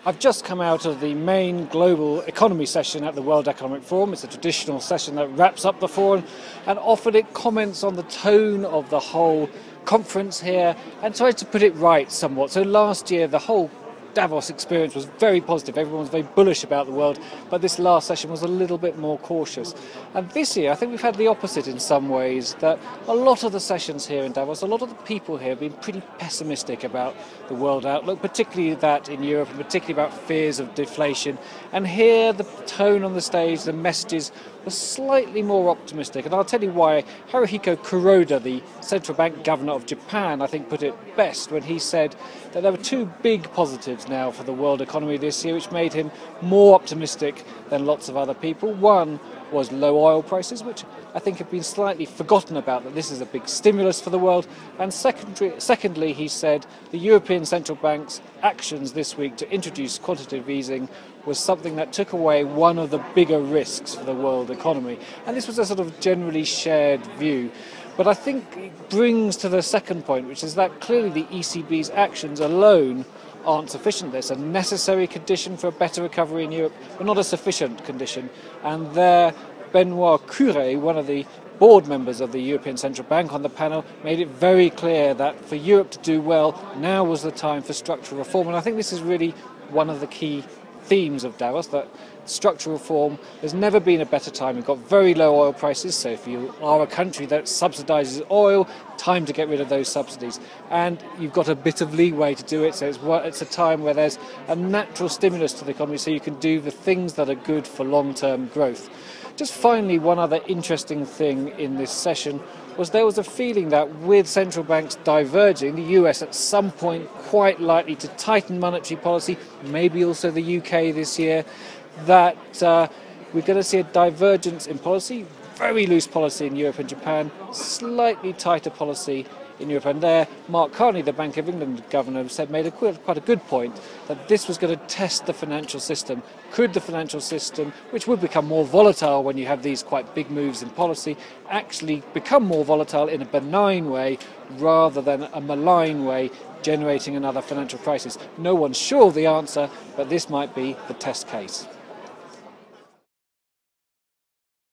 I've just come out of the main global economy session at the World Economic Forum. It's a traditional session that wraps up the forum, and often it comments on the tone of the whole conference here and tries to put it right somewhat. So last year the whole Davos experience was very positive. Everyone was very bullish about the world, but this last session was a little bit more cautious. And this year, I think we've had the opposite in some ways, that a lot of the sessions here in Davos, a lot of the people here have been pretty pessimistic about the world outlook, particularly that in Europe, and particularly about fears of deflation. And here, the tone on the stage, the messages were slightly more optimistic. And I'll tell you why. Haruhiko Kuroda, the central bank governor of Japan, I think put it best when he said that there were two big positives now for the world economy this year, which made him more optimistic than lots of other people. One was low oil prices, which I think have been slightly forgotten about, that this is a big stimulus for the world. And secondly, he said the European Central Bank's actions this week to introduce quantitative easing was something that took away one of the bigger risks for the world economy. And this was a sort of generally shared view. But I think it brings to the second point, which is that clearly the ECB's actions alone aren't sufficient. There's a necessary condition for a better recovery in Europe, but not a sufficient condition. And there, Benoit Cœuré, one of the board members of the European Central Bank on the panel, made it very clear that for Europe to do well, now was the time for structural reform. And I think this is really one of the key themes of Davos, that structural reform, there's never been a better time. We've got very low oil prices, so if you are a country that subsidises oil, time to get rid of those subsidies. And you've got a bit of leeway to do it, so it's a time where there's a natural stimulus to the economy, so you can do the things that are good for long-term growth. Just finally, one other interesting thing in this session was there was a feeling that with central banks diverging, the US at some point quite likely to tighten monetary policy, maybe also the UK this year, that we're going to see a divergence in policy, very loose policy in Europe and Japan, slightly tighter policy in Europe. And there, Mark Carney, the Bank of England governor, made quite a good point that this was going to test the financial system. Could the financial system, which would become more volatile when you have these quite big moves in policy, actually become more volatile in a benign way rather than a malign way, generating another financial crisis? No one's sure of the answer, but this might be the test case.